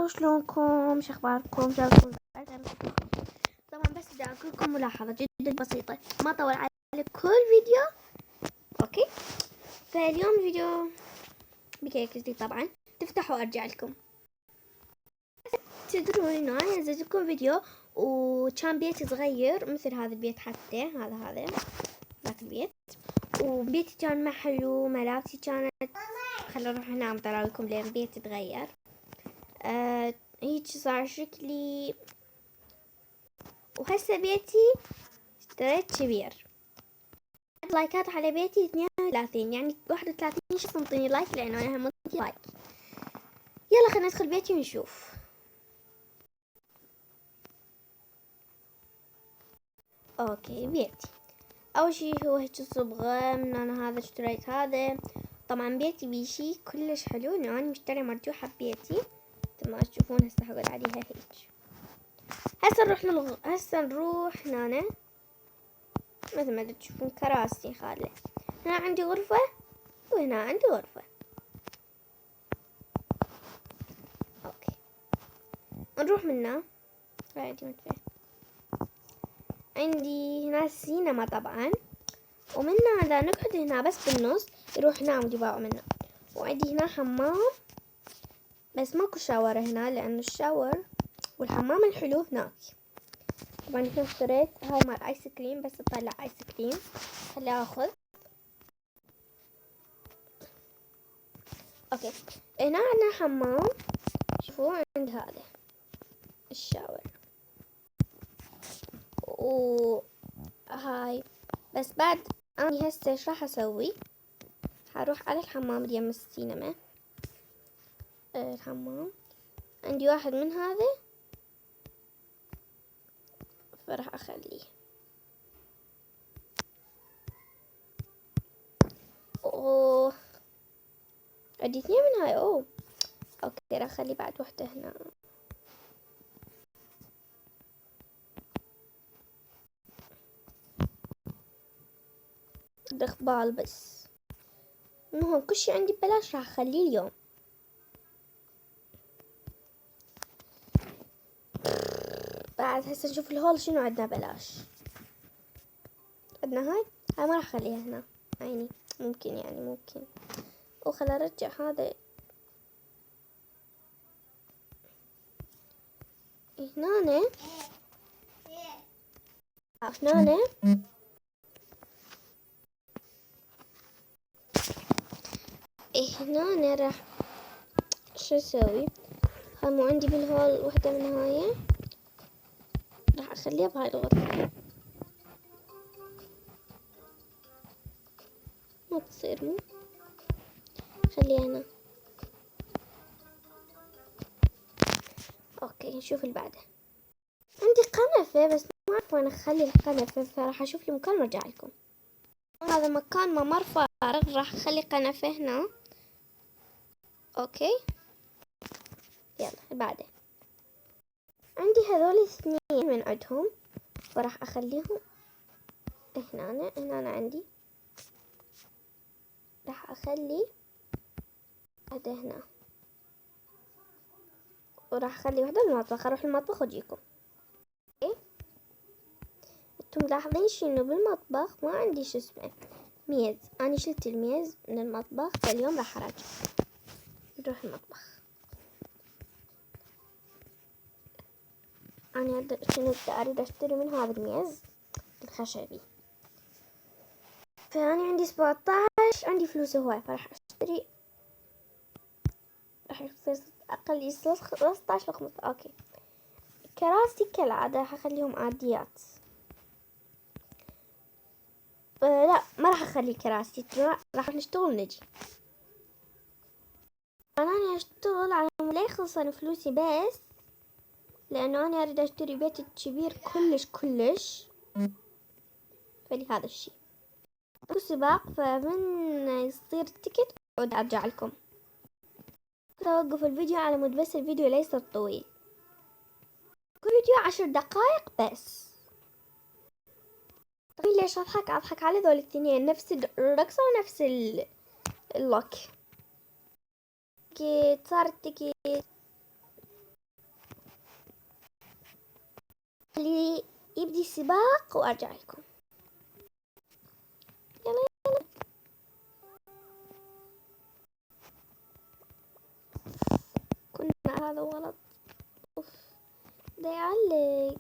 شلونكم؟ شخباركم؟ شلونكم؟ طبعا بس بدي اقول لكم ملاحظة جدا بسيطة، ما طول على كل فيديو. اوكي، فاليوم الفيديو بكيك جديد طبعا، تفتحوا ارجع لكم. تدرون انه انا نزلت لكم فيديو وكان بيتي صغير مثل هذا البيت، حتى هذا ذاك البيت، وبيتي كان محلو، ملابسي كانت. خلينا نروح ننام ترى لكم لين بيتي تغير. هيك صار شكلي، وهسه بيتي اشتريت كبير. لايكات على بيتي 32، يعني 31 شخص انطيني لايك لانه انا هم لايك. يلا خلينا ندخل بيتي ونشوف. اوكي، بيتي اول شي هو هيك صبغة من انا هذا اشتريت هذا. طبعا بيتي بيشي كلش حلو، انه انا مشتري مرجوحة ببيتي مثل ما تشوفون. هسه حقول عليها هيك. هسه نروح هنا مثل ما تشوفون كراسي خالة. هنا عندي غرفة وهنا عندي غرفة. اوكي، نروح منا. عندي هنا السينما طبعا، ومنا اذا نقعد هنا بس بالنص يروح نام دباغ منا. وعندي هنا حمام بس ماكو شاور هنا، لانه الشاور والحمام الحلو هناك. طبعا هنا اشتريت هاي مال ايس كريم، بس اطلع ايس كريم خلي اخذ. اوكي، هنا عندنا حمام، شوفوا عند هذا الشاور وهاي. بس بعد اني هسه ايش راح اسوي؟ حروح على الحمام اليم السينما. الحمام عندي واحد من هذا، فراح اخليه. اوه، عندي 2 من هاي. اوكي، راح اخلي بعد وحدة هنا. اخبال بس، المهم كل شي عندي ببلاش راح اخليه اليوم. بعد هسه نشوف الهول شنو عندنا بلاش. عندنا هاي ما راح اخليها هنا، عيني ممكن يعني ممكن. وخل ارجع هذا هنا. هنا راح شو اسوي؟ هاي مو عندي بالهول وحدة من هاي، راح اخليها بهاي الغرفة. ما بتصير، مو خليها هنا. اوكي، نشوف اللي بعده. عندي قنفة بس ما اعرف وين اخلي القنفة، فراح اشوف لي مكان وارجع لكم. هذا مكان ممر فارغ، راح اخلي قنفة هنا. اوكي، يلا بعده. عندي هذول 2 من عندهم، فراح اخليهم هنا عندي. راح اخلي هذا هنا، وراح اخلي وحدة بالمطبخ. اروح المطبخ واجيكم. اوكي، انتم ملاحظين شي انه بالمطبخ ما عندي شو اسمه ميز. انا شلت الميز من المطبخ، فاليوم راح اراجع. نروح المطبخ. انا كنت اريد اشتري من هذا الميز الخشبي، فأنا عندي 17، عندي فلوس هواي، فراح اشتري. راح يصير اقل يصير 15 و15. اوكي، كراسي كالعادة راح اخليهم عاديات. لا، ما راح اخلي كراسي، راح نشتغل ونجي. انا اشتغل على لا يخلصن فلوسي، بس لانه انا اريد اشتري بيت كبير كلش. فلهذا الشيء سباق، فمن يصير تكت اقعد ارجع لكم. اوقف الفيديو على مود بس الفيديو لا يصير طويل. كل فيديو 10 دقائق بس. طيب ليش اضحك على ذول الاثنين؟ نفس الرقصة ونفس اللوك. تكت صارت تكت. سباق وأرجع لكم. يلا يلا. كنا هذا غلط. أوف ده يعلق.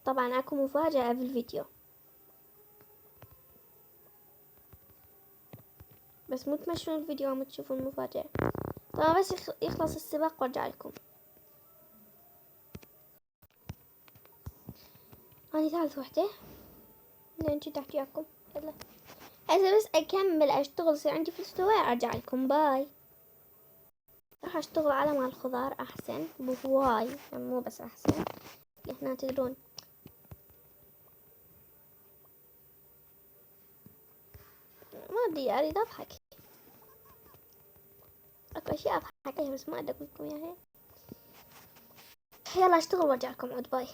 طبعا اكو مفاجأة في الفيديو، بس مو تمشون الفيديو عم تشوفون المفاجأة. طبعا بس يخلص السباق وارجع لكم. اني ثالث وحدة لين جيت احكيكم. يلا هسه بس اكمل اشتغل يصير عندي فلوس ارجع لكم. باي. راح اشتغل على مال الخضار احسن بهواي، يعني مو بس احسن، احنا تدرون ما ادري اريد اضحك. اكو اشياء اضحك عليها بس ما ادري اقول لكم اياها. يلا اشتغل وارجع لكم عود. باي.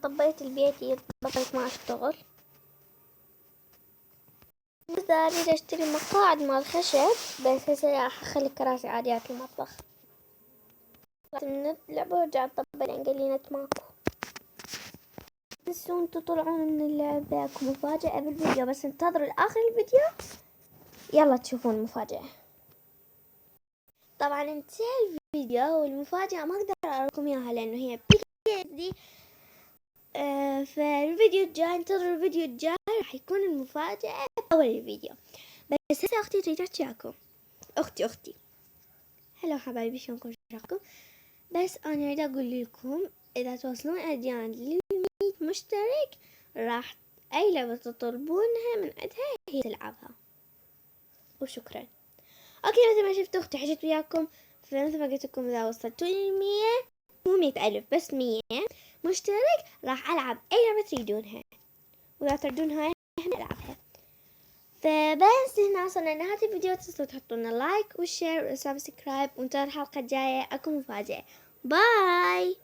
طبيت البيت بطلت ما اشتغل، بس اريد اشتري مقاعد مال خشب، بس هسه راح اخلي كراسي عاديات المطبخ. من اللعبة ورجعت طبق لان قال لي نت ماكو. تنسون تطلعون من اللعبة، اكو مفاجأة بالفيديو، بس انتظروا لاخر الفيديو يلا تشوفون المفاجأة. طبعا انتهى الفيديو والمفاجأة ما اقدر اوريكم اياها لانه هي دي. فالفيديو الجاي انتظروا الفيديو الجاي راح يكون المفاجأة اول الفيديو. بس هسه اختي تريد تحكيكم. اختي هلا حبايبي شلونكم شراكم. بس انا اريد اقول لكم اذا توصلون اديان لل100 مشترك راح اي لعبة تطلبونها من عندها هي تلعبها. وشكرا. اوكي مثل ما شفتوا اختي حجت وياكم، فمثل ما قلت لكم اذا وصلتوا لل100 مو 100,000 بس 100 مشترك راح العب اي لعبة تريدونها، واذا تريدونها احنا نلعبها. فبس هنا وصلنا لنهاية الفيديو، تنسوا تحطوا لنا لايك والشير والسبسكرايب، وانتظروا الحلقة الجاية اكو مفاجأة. باي.